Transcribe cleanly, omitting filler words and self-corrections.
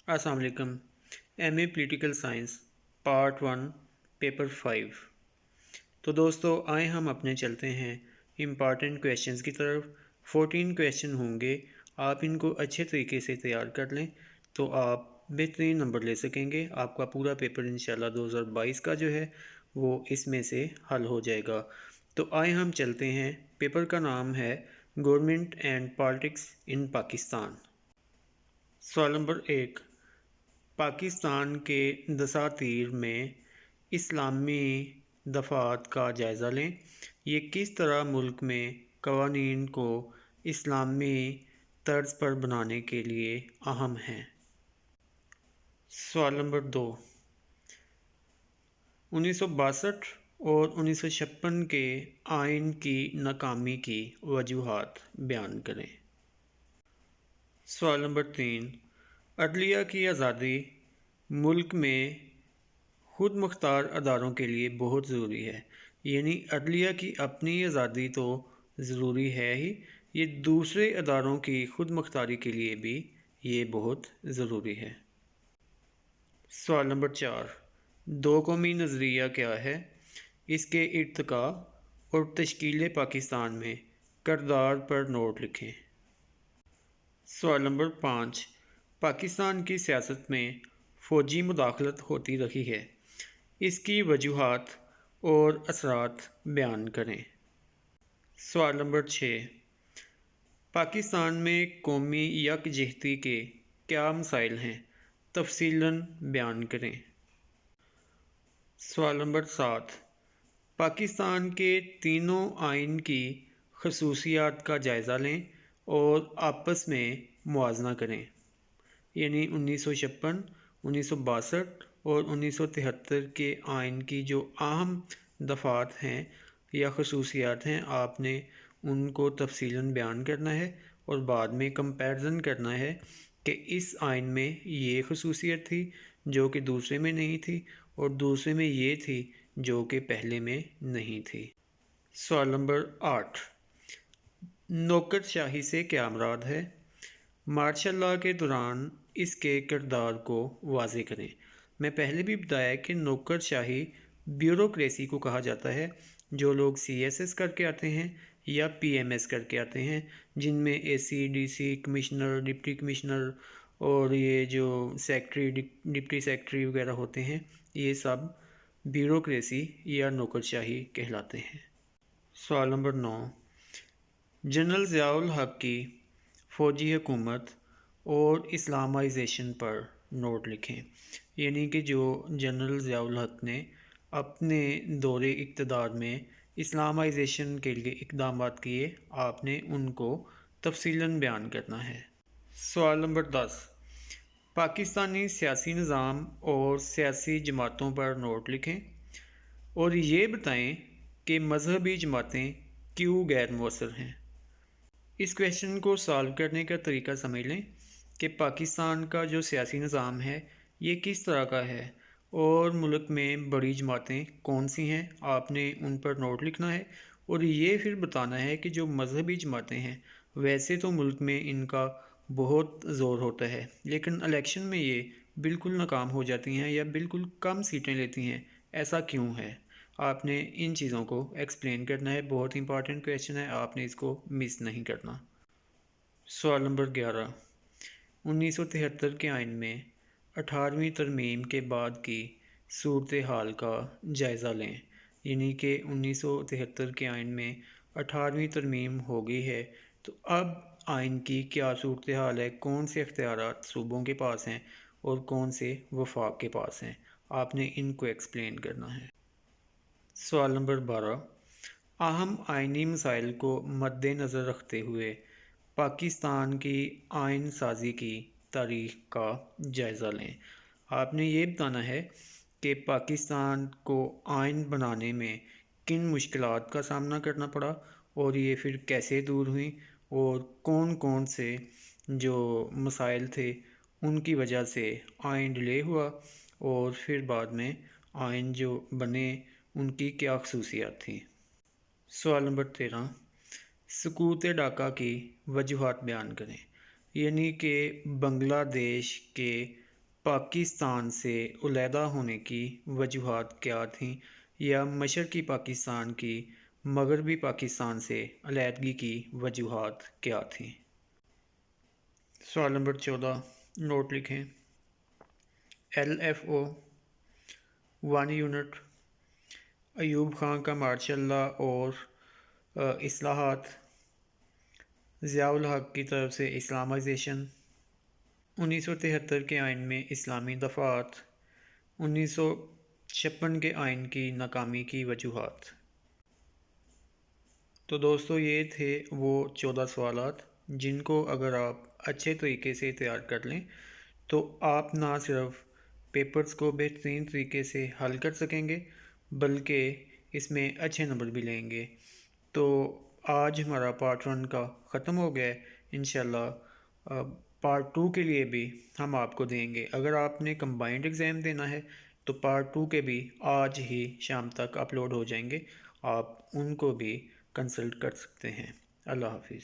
अस्सलाम वालेकुम। MA political science part 1 paper 5। तो दोस्तों आए हम अपने चलते हैं इम्पॉर्टेंट क्वेश्चंस की तरफ। 14 क्वेश्चन होंगे। आप इनको अच्छे तरीके से तैयार कर लें तो आप बेहतरीन नंबर ले सकेंगे। आपका पूरा पेपर इंशाल्लाह 2022 का जो है वो इसमें से हल हो जाएगा। तो आए हम चलते हैं। पेपर का नाम है government and politics in Pakistan. सवाल नंबर 1, पाकिस्तान के दसातीर में इस्लामी दफ़ात का जायज़ा लें। ये किस तरह मुल्क में कवानीन को इस्लामी तर्ज पर बनाने के लिए अहम हैं। सवाल नंबर 2, 1962 और 1956 के आइन की नाकामी की वजूहात बयान करें। सवाल नंबर 3, अदलिया की आज़ादी मुल्क में खुद मुख्तार अदारों के लिए बहुत ज़रूरी है। यानी अदलिया की अपनी आज़ादी तो ज़रूरी है ही, ये दूसरे अदारों की खुद मुख्तारी के लिए भी ये बहुत ज़रूरी है। सवाल नंबर 4, दो कौमी नज़रिया क्या है, इसके इर्तिका और तश्कील पाकिस्तान में किरदार पर नोट लिखें। सवाल नंबर 5, पाकिस्तान की सियासत में फ़ौजी मुदाखलत होती रही है, इसकी वजूहात और असरात बयान करें। सवाल नंबर 6, पाकिस्तान में कौमी यकजहती के क्या मसाइल हैं, तफसीलन बयान करें। सवाल नंबर 7, पाकिस्तान के तीनों आइन की खसूसियात का जायज़ा लें और आपस में मुआजना करें। यानी 1956, 1962 और 1973 के आइन की जो अहम दफ़ात हैं या खसूसियात हैं, आपने उनको तफसीलन बयान करना है और बाद में कंपैरिजन करना है कि इस आइन में ये खसूसियत थी जो कि दूसरे में नहीं थी और दूसरे में ये थी जो कि पहले में नहीं थी। सवाल नंबर 8, नौकरशाही से क्या मुराद है, मार्शल लॉ के दौरान इसके किरदार को वाज़े करें। मैं पहले भी बताया कि नौकरशाही ब्यूरोक्रेसी को कहा जाता है। जो लोग CSS करके आते हैं या PMS करके आते हैं, जिनमें AC, DC, commissioner, deputy commissioner और ये जो सेक्रेटरी, डिप्टी सेक्रेटरी वगैरह होते हैं, ये सब ब्यूरोक्रेसी या नौकरशाही कहलाते हैं। सवाल नंबर 9, जनरल ज़ियाउल हक की फ़ौजी हुकूमत और इस्लामाइजेशन पर नोट लिखें। यानी कि जो जनरल ज़ियाउल हक ने अपने दौरे इक़्तिदार में इस्लामाइजेशन के लिए इक़दाम किए, आपने उनको तफसीलन बयान करना है। सवाल नंबर 10, पाकिस्तानी सियासी निज़ाम और सियासी जमातों पर नोट लिखें और ये बताएं कि मजहबी जमातें क्यों गैर मौसर हैं। इस क्वेश्चन को सॉल्व करने का तरीका समझ लें कि पाकिस्तान का जो सियासी निज़ाम है ये किस तरह का है और मुल्क में बड़ी जमातें कौन सी हैं, आपने उन पर नोट लिखना है और ये फिर बताना है कि जो मजहबी जमातें हैं वैसे तो मुल्क में इनका बहुत ज़ोर होता है, लेकिन इलेक्शन में ये बिल्कुल नाकाम हो जाती हैं या बिल्कुल कम सीटें लेती हैं। ऐसा क्यों है, आपने इन चीज़ों को एक्सप्लेन करना है। बहुत इंपॉर्टेंट क्वेश्चन है, आपने इसको मिस नहीं करना। सवाल नंबर 11, 1973 के आइन में 18वीं तरमीम के बाद की सूरत हाल का जायज़ा लें। यानी कि 1973 के आइन में 18वीं तरमीम हो गई है, तो अब आइन की क्या सूरत हाल है, कौन से इख्तियारात सूबों के पास हैं और कौन से वफाक के पास हैं, आपने इनको एक्सप्लेन करना है। सवाल नंबर 12, अहम आइनी मसाइल को मद्देनज़र रखते हुए पाकिस्तान की आइन साज़ी की तारीख़ का जायज़ा लें। आपने ये बताना है कि पाकिस्तान को आइन बनाने में किन मुश्किलात का सामना करना पड़ा और ये फिर कैसे दूर हुई और कौन कौन से जो मसाइल थे उनकी वजह से आइन डिले हुआ और फिर बाद में आइन जो बने उनकी क्या खसूसियात थी। सवाल नंबर 13, सकूत ढाका की वजूहात बयान करें। यानी कि बांग्लादेश के پاکستان سے علیحدہ ہونے کی وجوہات کیا تھیں، یا مشرقی پاکستان کی مغربی پاکستان سے علیحدگی کی وجوہات کیا تھیں۔ سوال نمبر 14 نوٹ لکھیں۔ LFO 1 یونٹ، ایوب خان کا مارشل لا اور اصلاحات، ضیاء الحق کی طرف سے اسلامائزیشن، 1973 کے آئین میں اسلامی دفعات، 1956 کے آئین کی ناکامی کی وجوہات۔ تو دوستو یہ تھے وہ 14 سوالات جن کو اگر آپ اچھے طریقے سے تیار کر لیں تو آپ نہ صرف پیپرز کو بہترین طریقے سے حل کر سکیں گے بلکہ اس میں اچھے نمبر بھی لیں گے۔ تو آج ہمارا پارٹ 1 کا ختم ہو گیا ہے، انشاءاللہ پارٹ 2 کے لیے بھی ہم آپ کو دیں گے۔ اگر آپ نے کمبائنڈ ایگزام دینا ہے تو پارٹ 2 کے بھی آج ہی شام تک اپلوڈ ہو جائیں گے، آپ ان کو بھی کنسلٹ کر سکتے ہیں۔ اللہ حافظ۔